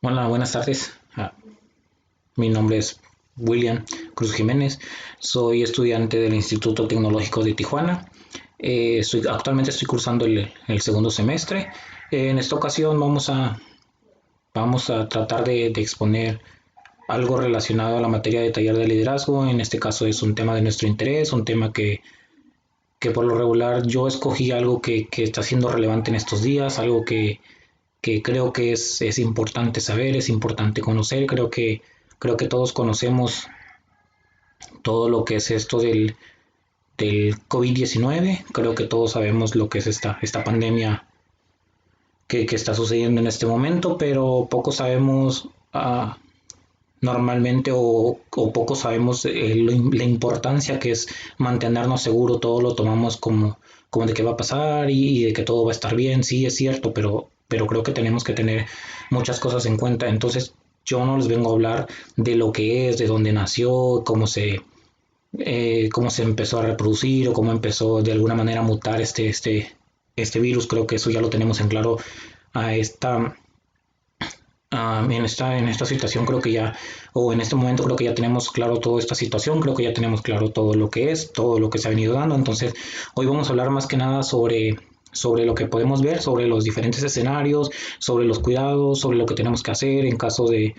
Hola, buenas tardes. Mi nombre es William Cruz Jiménez. Soy estudiante del Instituto Tecnológico de Tijuana. Actualmente estoy cursando el segundo semestre. En esta ocasión vamos a tratar de exponer algo relacionado a la materia de taller de liderazgo. En este caso es un tema de nuestro interés, un tema que por lo regular yo escogí algo que está siendo relevante en estos días, algo que creo que es importante saber, es importante conocer. Creo que todos conocemos todo lo que es esto del COVID-19. Creo que todos sabemos lo que es esta pandemia que está sucediendo en este momento, pero poco sabemos normalmente o poco sabemos la importancia que es mantenernos seguros. Todo lo tomamos como de que va a pasar y de que todo va a estar bien. Sí, es cierto, pero creo que tenemos que tener muchas cosas en cuenta. Entonces, yo no les vengo a hablar de lo que es, de dónde nació, cómo se empezó a reproducir o cómo empezó de alguna manera a mutar este virus. Creo que eso ya lo tenemos en claro a esta, en esta situación. Creo que ya, o en este momento creo que ya tenemos claro toda esta situación. Creo que ya tenemos claro todo lo que es, todo lo que se ha venido dando. Entonces, hoy vamos a hablar más que nada sobre lo que podemos ver, sobre los diferentes escenarios, sobre los cuidados, sobre lo que tenemos que hacer en casos de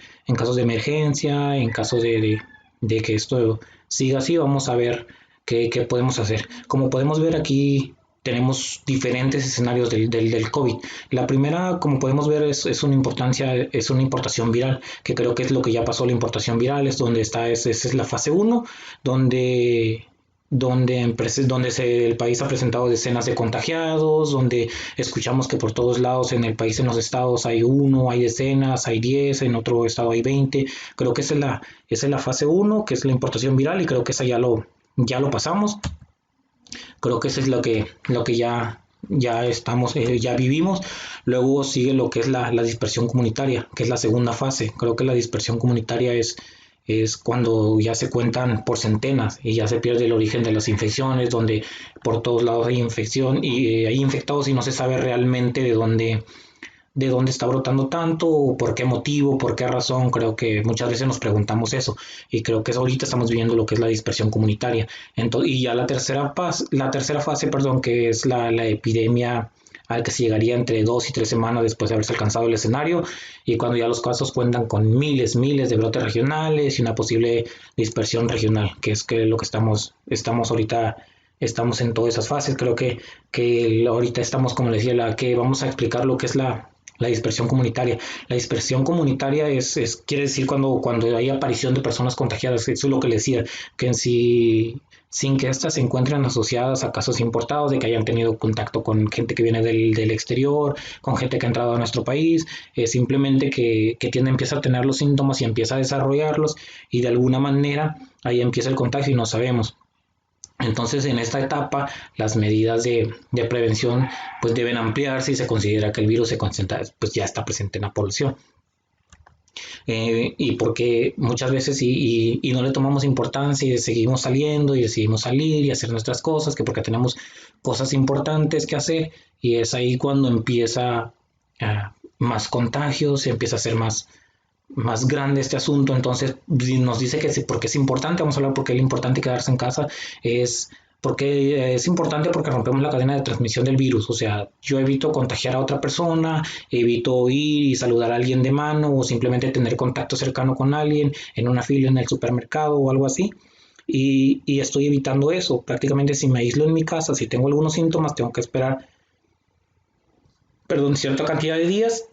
emergencia, en caso de que esto siga así. Vamos a ver qué podemos hacer. Como podemos ver aquí, tenemos diferentes escenarios del COVID. La primera, como podemos ver, es una importación viral, que creo que es lo que ya pasó. La importación viral es donde está, es la fase uno, donde el país ha presentado decenas de contagiados, donde escuchamos que por todos lados en el país, en los estados, hay uno, hay decenas, hay 10, en otro estado hay 20. Creo que esa es la fase uno, que es la importación viral, y creo que esa ya lo pasamos. Creo que eso es lo que ya vivimos. Luego sigue lo que es la dispersión comunitaria, que es la segunda fase. Creo que la dispersión comunitaria es cuando ya se cuentan por centenas y ya se pierde el origen de las infecciones, donde por todos lados hay infección y hay infectados y no se sabe realmente de dónde está brotando tanto, por qué motivo, por qué razón. Creo que muchas veces nos preguntamos eso, y creo que ahorita estamos viviendo lo que es la dispersión comunitaria. Entonces, y ya la tercera fase, perdón, que es la epidemia, al que se llegaría entre 2 y 3 semanas después de haberse alcanzado el escenario, y cuando ya los casos cuentan con miles de brotes regionales y una posible dispersión regional, que es lo que estamos ahorita. Estamos en todas esas fases. Creo que ahorita estamos, como les decía, que vamos a explicar lo que es la dispersión comunitaria. La dispersión comunitaria quiere decir cuando hay aparición de personas contagiadas. Eso es lo que le decía, que en sí, sin que éstas se encuentren asociadas a casos importados, de que hayan tenido contacto con gente que viene del exterior, con gente que ha entrado a nuestro país. Simplemente que empieza a tener los síntomas y empieza a desarrollarlos, y de alguna manera ahí empieza el contagio y no sabemos. Entonces, en esta etapa, las medidas de prevención pues deben ampliarse, y se considera que el virus se concentra, pues ya está presente en la población. Y porque muchas veces y no le tomamos importancia y seguimos saliendo y decidimos salir y hacer nuestras cosas, que porque tenemos cosas importantes que hacer, y es ahí cuando empieza más contagios, se empieza a hacer más grande este asunto. Entonces nos dice que sí, porque es importante. Vamos a hablar por qué es importante quedarse en casa. Es importante porque rompemos la cadena de transmisión del virus. O sea, yo evito contagiar a otra persona, evito ir y saludar a alguien de mano, o simplemente tener contacto cercano con alguien en una fila en el supermercado o algo así. Y estoy evitando eso. Prácticamente, si me aíslo en mi casa, si tengo algunos síntomas, tengo que esperar, perdón, cierta cantidad de días.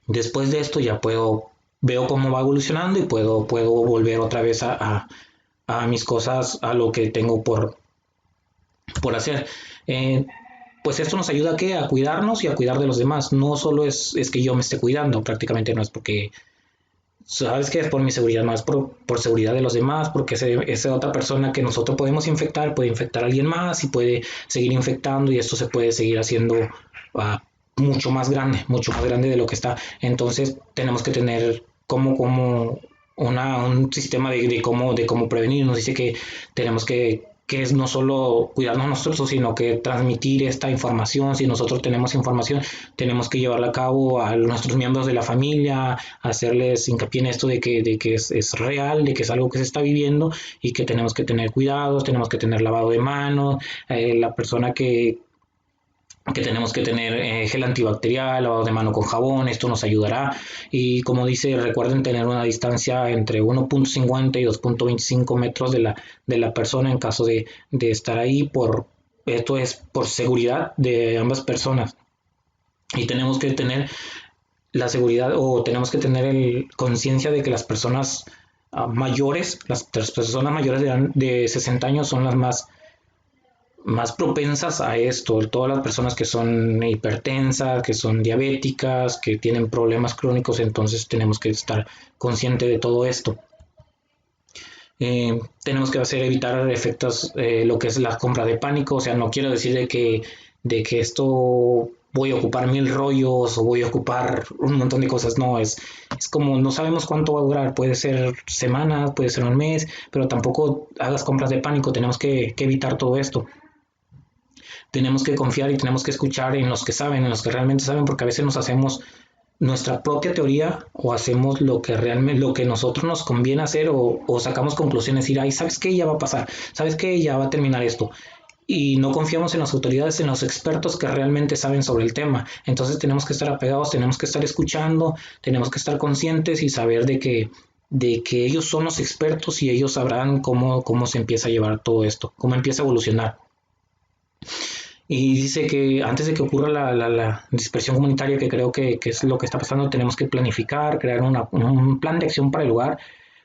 Después de esto ya veo cómo va evolucionando, y puedo volver otra vez a mis cosas, a lo que tengo por hacer. Eh, pues esto nos ayuda a cuidarnos y a cuidar de los demás. No solo es que yo me esté cuidando, prácticamente no es porque, sabes que es por mi seguridad, más por seguridad de los demás, porque esa otra persona que nosotros podemos infectar puede infectar a alguien más y puede seguir infectando, y esto se puede seguir haciendo uh, mucho más grande de lo que está. Entonces tenemos que tener como un sistema de cómo prevenir. Nos dice que tenemos que es no solo cuidarnos nosotros, sino que transmitir esta información. Si nosotros tenemos información, tenemos que llevarla a cabo a nuestros miembros de la familia, hacerles hincapié en esto de que es real, de que es algo que se está viviendo y que tenemos que tener cuidados, tenemos que tener lavado de manos, la persona que tenemos que tener gel antibacterial, lavado de mano con jabón, esto nos ayudará. Y como dice, recuerden tener una distancia entre 1.50 y 2.25 metros de la persona en caso de estar ahí. Esto es por seguridad de ambas personas. Y tenemos que tener la seguridad o tenemos que tener conciencia de que las personas mayores, las personas mayores de 60 años son las más propensas a esto, todas las personas que son hipertensas, que son diabéticas, que tienen problemas crónicos, entonces tenemos que estar conscientes de todo esto. Tenemos que evitar efectos, lo que es la compra de pánico, o sea, no quiero decir de que esto voy a ocupar 1000 rollos o voy a ocupar un montón de cosas, no, es como no sabemos cuánto va a durar, puede ser semanas, puede ser un mes, pero tampoco hagas compras de pánico, tenemos que evitar todo esto. Tenemos que confiar y tenemos que escuchar en los que saben, en los que realmente saben, porque a veces nos hacemos nuestra propia teoría o hacemos lo que realmente, lo que nosotros nos conviene hacer o sacamos conclusiones, decir, ay, ¿sabes qué? Ya va a pasar, ¿sabes qué? Ya va a terminar esto. Y no confiamos en las autoridades, en los expertos que realmente saben sobre el tema. Entonces tenemos que estar apegados, tenemos que estar escuchando, tenemos que estar conscientes y saber de que ellos son los expertos y ellos sabrán cómo se empieza a llevar todo esto, cómo empieza a evolucionar. Y dice que antes de que ocurra la dispersión comunitaria, que creo que es lo que está pasando, tenemos que planificar, crear un plan de acción para el lugar.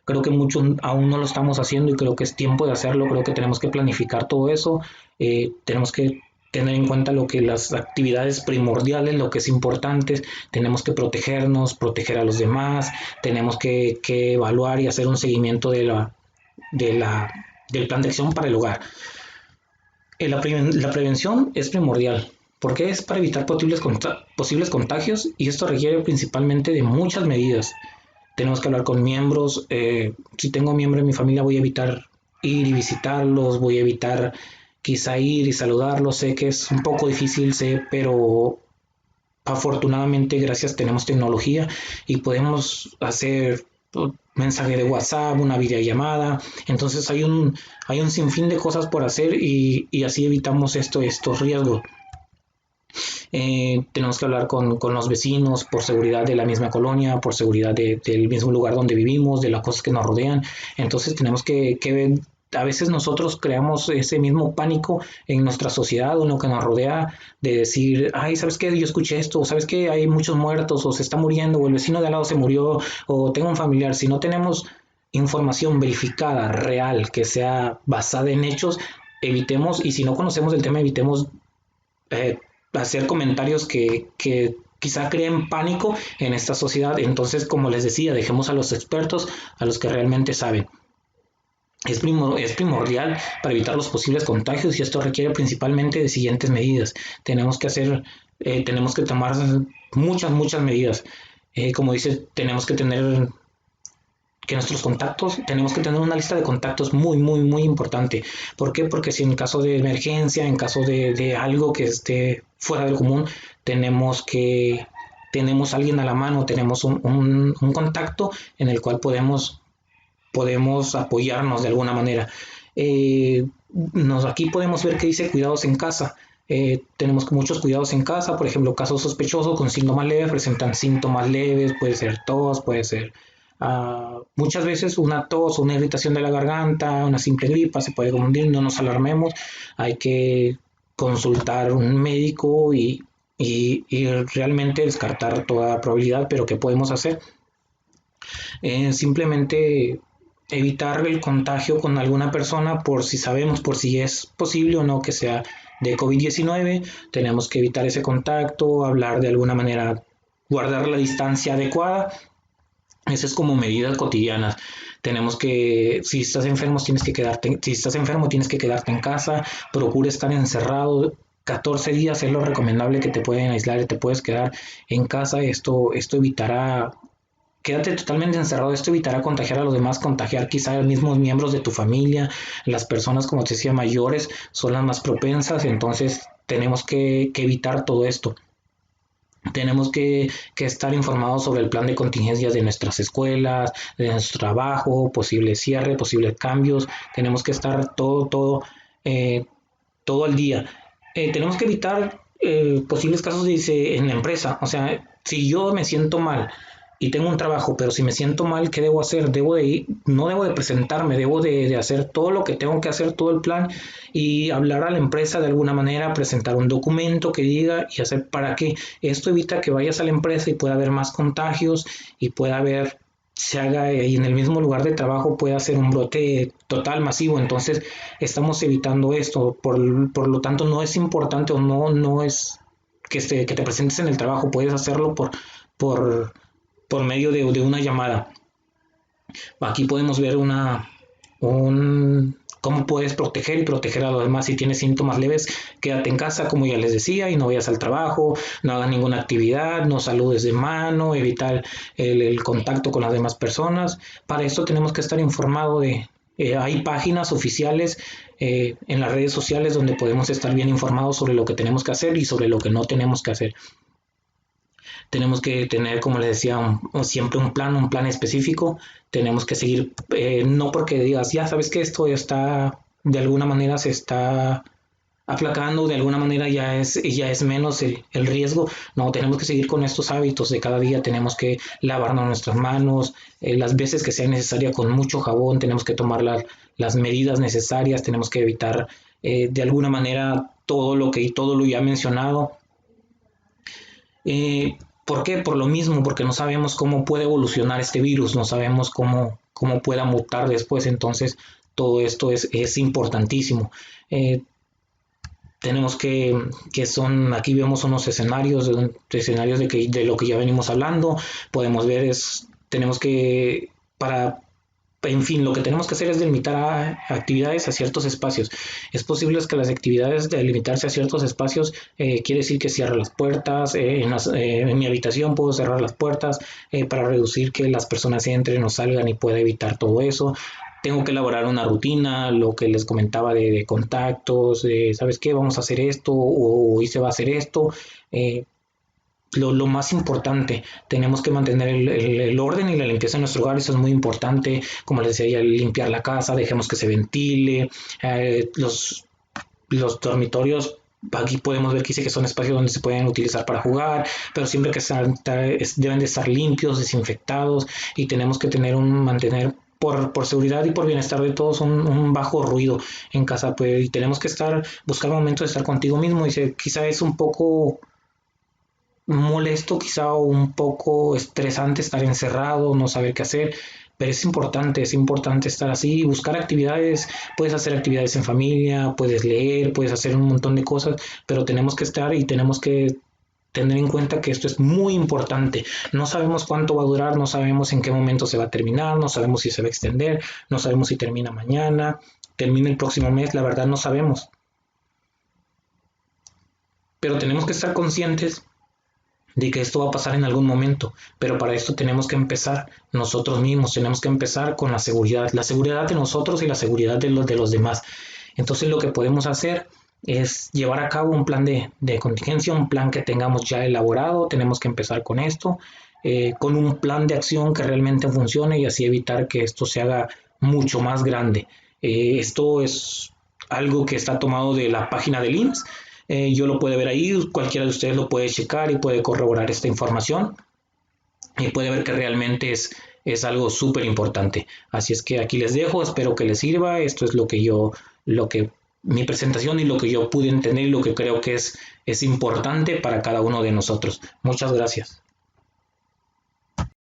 Creo que muchos aún no lo estamos haciendo y creo que es tiempo de hacerlo. Creo que tenemos que planificar todo eso. Tenemos que tener en cuenta lo que las actividades primordiales, lo que es importante. Tenemos que protegernos, proteger a los demás. Tenemos que evaluar y hacer un seguimiento de del plan de acción para el hogar. La prevención es primordial porque es para evitar posibles contagios y esto requiere principalmente de muchas medidas. Tenemos que hablar con miembros. Si tengo miembro en mi familia voy a evitar ir y visitarlos, voy a evitar quizá ir y saludarlos. Sé que es un poco difícil, sé, pero afortunadamente gracias tenemos tecnología y podemos hacer mensaje de WhatsApp, una videollamada. Entonces hay un sinfín de cosas por hacer y así evitamos estos riesgos. Tenemos que hablar con los vecinos por seguridad de la misma colonia, por seguridad del mismo lugar donde vivimos, de las cosas que nos rodean. Entonces tenemos que a veces nosotros creamos ese mismo pánico en nuestra sociedad o en lo que nos rodea de decir, ay, ¿sabes qué? Yo escuché esto, o ¿sabes qué? Hay muchos muertos, o se está muriendo, o el vecino de al lado se murió, o tengo un familiar. Si no tenemos información verificada, real, que sea basada en hechos, evitemos, y si no conocemos el tema, evitemos eh, hacer comentarios que quizá creen pánico en esta sociedad. Entonces, como les decía, dejemos a los expertos, a los que realmente saben. Es primordial para evitar los posibles contagios y esto requiere principalmente de siguientes medidas. Tenemos que tomar muchas medidas. Como dice, tenemos que tener que nuestros contactos, tenemos que tener una lista de contactos muy importante. ¿Por qué? Porque si en caso de emergencia, en caso de algo que esté fuera del común, tenemos alguien a la mano, tenemos un contacto en el cual podemos apoyarnos de alguna manera. Aquí podemos ver que dice cuidados en casa. Tenemos muchos cuidados en casa, por ejemplo, casos sospechosos con síntomas leves, presentan síntomas leves, puede ser tos, puede ser muchas veces una tos, una irritación de la garganta, una simple gripa, se puede confundir, no nos alarmemos, hay que consultar un médico y realmente descartar toda probabilidad, pero ¿qué podemos hacer? Simplemente evitar el contagio con alguna persona por si sabemos, por si es posible o no que sea de COVID-19, tenemos que evitar ese contacto, hablar de alguna manera, guardar la distancia adecuada. Eso es como medidas cotidianas. Tenemos que, si estás enfermo, tienes que quedarte en casa, procura estar encerrado. 14 días es lo recomendable que te pueden aislar y te puedes quedar en casa. Esto evitará Quédate totalmente encerrado, esto evitará contagiar a los demás, contagiar quizá a los mismos miembros de tu familia, las personas, como te decía, mayores son las más propensas, entonces tenemos que evitar todo esto. Tenemos que estar informados sobre el plan de contingencias de nuestras escuelas, de nuestro trabajo, posible cierre, posibles cambios. Tenemos que estar eh, todo al día. Tenemos que evitar posibles casos dice, en la empresa. O sea, si yo me siento mal y tengo un trabajo, pero si me siento mal, ¿qué debo hacer? Debo de ir, no debo de presentarme, debo de hacer todo lo que tengo que hacer, todo el plan y hablar a la empresa de alguna manera, presentar un documento que diga y hacer para que esto evita que vayas a la empresa y pueda haber más contagios y pueda haber se haga y en el mismo lugar de trabajo pueda hacer un brote total masivo. Entonces estamos evitando esto. Por lo tanto, no es importante o no es que te presentes en el trabajo. Puedes hacerlo por, por medio de una llamada. Aquí podemos ver cómo puedes proteger y proteger a los demás. Si tienes síntomas leves, quédate en casa, como ya les decía, y no vayas al trabajo, no hagas ninguna actividad, no saludes de mano, evitar el contacto con las demás personas. Para esto tenemos que estar informados hay páginas oficiales en las redes sociales donde podemos estar bien informados sobre lo que tenemos que hacer y sobre lo que no tenemos que hacer. Tenemos que tener, como les decía, siempre un plan específico. Tenemos que seguir, no porque digas, ya sabes que esto está, de alguna manera se está aplacando, de alguna manera ya es menos el riesgo. No, tenemos que seguir con estos hábitos de cada día. Tenemos que lavarnos nuestras manos, las veces que sea necesaria con mucho jabón. Tenemos que tomar las medidas necesarias. Tenemos que evitar de alguna manera todo lo ya mencionado. ¿Por qué? Por lo mismo, porque no sabemos cómo puede evolucionar este virus, no sabemos cómo pueda mutar después, entonces todo esto es importantísimo. Eh, tenemos aquí vemos unos escenarios de lo que ya venimos hablando, podemos ver tenemos que, en fin, lo que tenemos que hacer es delimitar actividades a ciertos espacios. Es posible que las actividades de limitarse a ciertos espacios quiere decir que cierre las puertas. En mi habitación puedo cerrar las puertas para reducir que las personas entren o salgan y pueda evitar todo eso. Tengo que elaborar una rutina, lo que les comentaba de contactos, ¿sabes qué? Vamos a hacer esto o hoy se va a hacer esto. Eh, lo más importante, tenemos que mantener el orden y la limpieza en nuestro hogar, eso es muy importante, como les decía, limpiar la casa, dejemos que se ventile, los dormitorios, aquí podemos ver que dice que son espacios donde se pueden utilizar para jugar, pero siempre que deben de estar limpios, desinfectados y tenemos que mantener por seguridad y por bienestar de todos un bajo ruido en casa, pues, y tenemos que buscar momentos de estar contigo mismo, y quizá es un poco molesto, quizá un poco estresante estar encerrado, no saber qué hacer, pero es importante estar así, buscar actividades, puedes hacer actividades en familia, puedes leer, puedes hacer un montón de cosas, pero tenemos que estar y tenemos que tener en cuenta que esto es muy importante. No sabemos cuánto va a durar, no sabemos en qué momento se va a terminar, no sabemos si se va a extender, no sabemos si termina mañana, termina el próximo mes, la verdad no sabemos. Pero tenemos que estar conscientes de que esto va a pasar en algún momento, pero para esto tenemos que empezar nosotros mismos, tenemos que empezar con la seguridad de nosotros y la seguridad de los demás. Entonces lo que podemos hacer es llevar a cabo un plan de contingencia, un plan que tengamos ya elaborado, tenemos que empezar con esto, con un plan de acción que realmente funcione y así evitar que esto se haga mucho más grande. Esto es algo que está tomado de la página del IMSS. Yo lo puede ver ahí, cualquiera de ustedes lo puede checar y puede corroborar esta información y puede ver que realmente es algo súper importante. Así es que aquí les dejo, espero que les sirva. Esto es mi presentación y lo que yo pude entender y lo que creo que es importante para cada uno de nosotros. Muchas gracias.